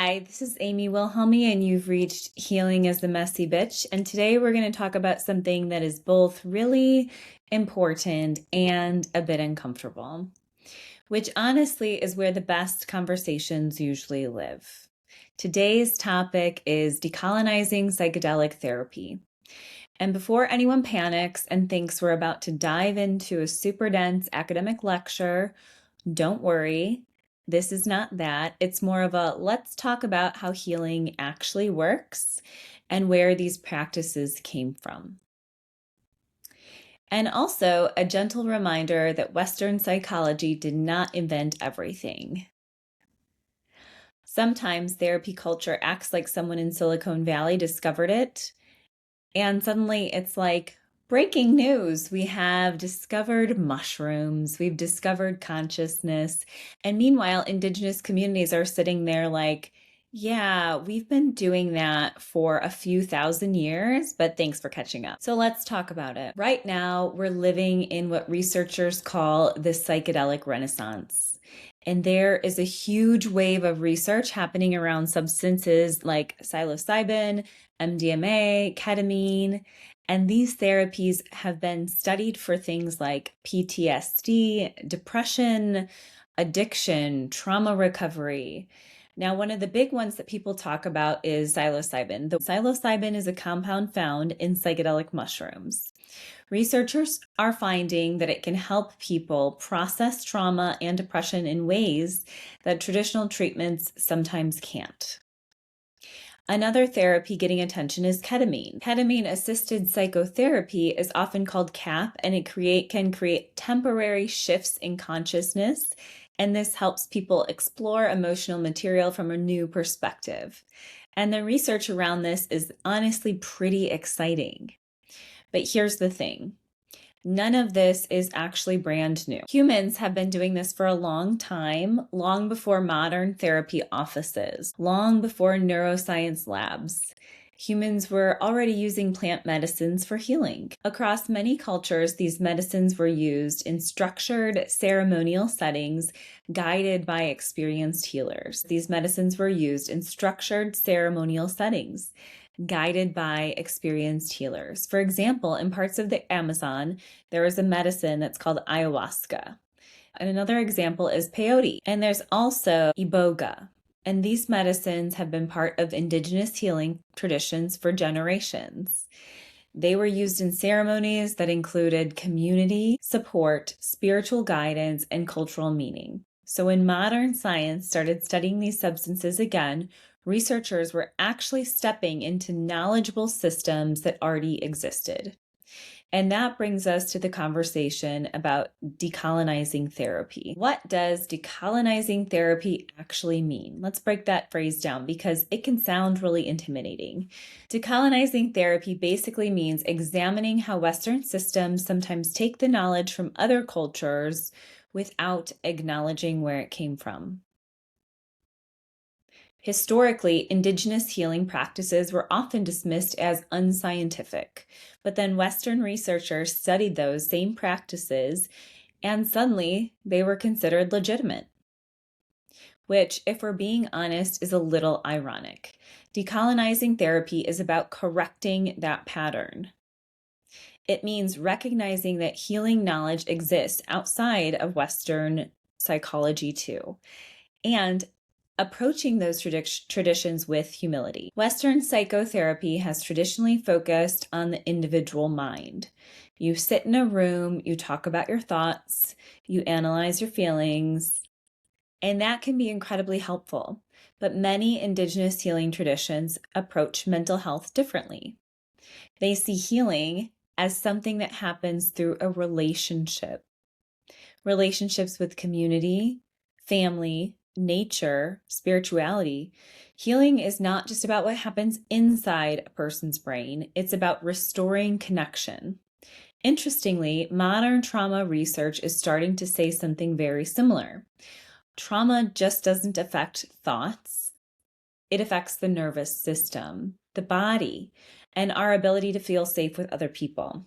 Hi, this is Amy Wilhelmy, and you've reached Healing as the Messy Bitch. And today we're going to talk about something that is both really important and a bit uncomfortable, which honestly is where the best conversations usually live. Today's topic is decolonizing psychedelic therapy. And before anyone panics and thinks we're about to dive into a super dense academic lecture, don't worry. This is not that. It's more of a let's talk about how healing actually works and where these practices came from. And also a gentle reminder that Western psychology did not invent everything. Sometimes therapy culture acts like someone in Silicon Valley discovered it, and suddenly it's like, breaking news, we have discovered mushrooms, we've discovered consciousness. And meanwhile, Indigenous communities are sitting there like, yeah, we've been doing that for a few thousand years, but thanks for catching up. So let's talk about it. Right now, we're living in what researchers call the psychedelic renaissance. And there is a huge wave of research happening around substances like psilocybin, MDMA, ketamine, and these therapies have been studied for things like PTSD, depression, addiction, trauma recovery. Now, one of the big ones that people talk about is psilocybin. The psilocybin is a compound found in psychedelic mushrooms. Researchers are finding that it can help people process trauma and depression in ways that traditional treatments sometimes can't. Another therapy getting attention is ketamine. Ketamine-assisted psychotherapy is often called CAP, and it can create temporary shifts in consciousness, and this helps people explore emotional material from a new perspective. And the research around this is honestly pretty exciting. But here's the thing. None of this is actually brand new. Humans have been doing this for a long time, long before modern therapy offices, long before neuroscience labs. Humans were already using plant medicines for healing. Across many cultures, these medicines were used in structured ceremonial settings guided by experienced healers. These medicines were used in structured ceremonial settings guided by experienced healers. For example, in parts of the Amazon, there is a medicine that's called ayahuasca. And another example is peyote. And there's also iboga. And these medicines have been part of indigenous healing traditions for generations. They were used in ceremonies that included community support, spiritual guidance, and cultural meaning. So when modern science started studying these substances again, researchers were actually stepping into knowledgeable systems that already existed. And that brings us to the conversation about decolonizing therapy. What does decolonizing therapy actually mean? Let's break that phrase down because it can sound really intimidating. Decolonizing therapy basically means examining how Western systems sometimes take the knowledge from other cultures without acknowledging where it came from. Historically, indigenous healing practices were often dismissed as unscientific, but then Western researchers studied those same practices and suddenly they were considered legitimate. Which, if we're being honest, is a little ironic. Decolonizing therapy is about correcting that pattern. It means recognizing that healing knowledge exists outside of Western psychology too, and approaching those traditions with humility. Western psychotherapy has traditionally focused on the individual mind. You sit in a room, you talk about your thoughts, you analyze your feelings, and that can be incredibly helpful. But many indigenous healing traditions approach mental health differently. They see healing as something that happens through a relationship. Relationships with community, family, nature, spirituality. Healing is not just about what happens inside a person's brain, it's about restoring connection. Interestingly, modern trauma research is starting to say something very similar. Trauma just doesn't affect thoughts, it affects the nervous system, the body, and our ability to feel safe with other people.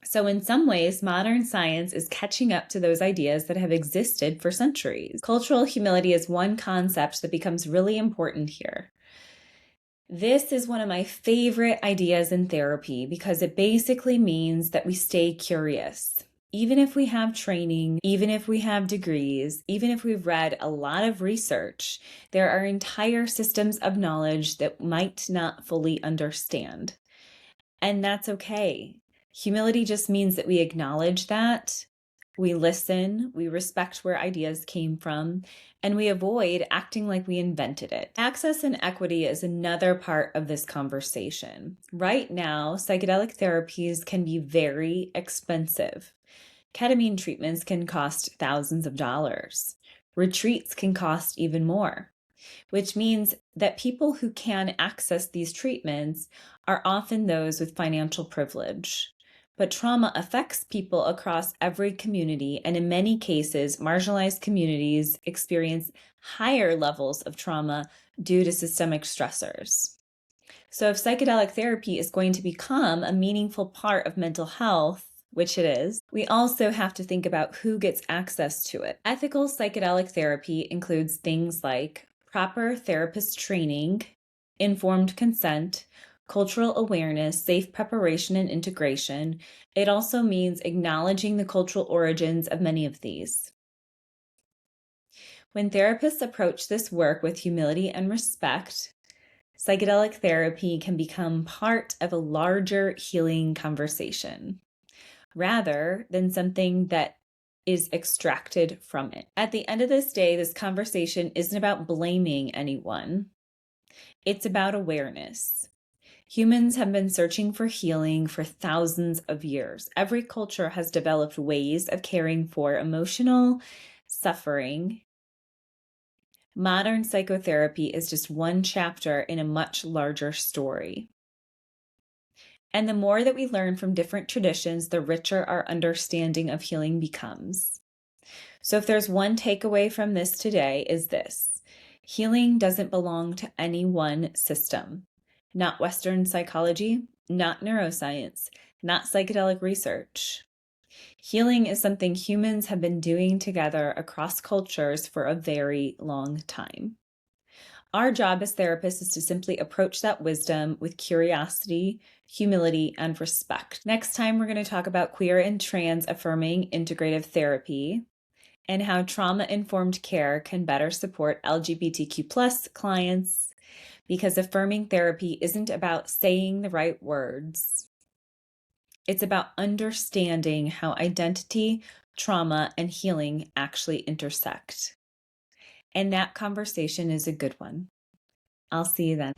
So, in some ways, modern science is catching up to those ideas that have existed for centuries. Cultural humility is one concept that becomes really important here. This is one of my favorite ideas in therapy because it basically means that we stay curious. Even if we have training, even if we have degrees, even if we've read a lot of research, there are entire systems of knowledge that might not fully understand. And that's okay. Humility just means that we acknowledge that, we listen, we respect where ideas came from, and we avoid acting like we invented it. Access and equity is another part of this conversation. Right now, psychedelic therapies can be very expensive. Ketamine treatments can cost thousands of dollars. Retreats can cost even more, which means that people who can access these treatments are often those with financial privilege. But trauma affects people across every community, and in many cases, marginalized communities experience higher levels of trauma due to systemic stressors. So, if psychedelic therapy is going to become a meaningful part of mental health, which it is, we also have to think about who gets access to it. Ethical psychedelic therapy includes things like proper therapist training, informed consent, cultural awareness, safe preparation, and integration. It also means acknowledging the cultural origins of many of these. When therapists approach this work with humility and respect, psychedelic therapy can become part of a larger healing conversation rather than something that is extracted from it. At the end of this day, this conversation isn't about blaming anyone. It's about awareness. Humans have been searching for healing for thousands of years. Every culture has developed ways of caring for emotional suffering. Modern psychotherapy is just one chapter in a much larger story. And the more that we learn from different traditions, the richer our understanding of healing becomes. So if there's one takeaway from this today is this: healing doesn't belong to any one system. Not Western psychology, not neuroscience, not psychedelic research. Healing is something humans have been doing together across cultures for a very long time. Our job as therapists is to simply approach that wisdom with curiosity, humility, and respect. Next time, we're going to talk about queer and trans affirming integrative therapy and how trauma-informed care can better support LGBTQ plus clients, because affirming therapy isn't about saying the right words. It's about understanding how identity, trauma, and healing actually intersect. And that conversation is a good one. I'll see you then.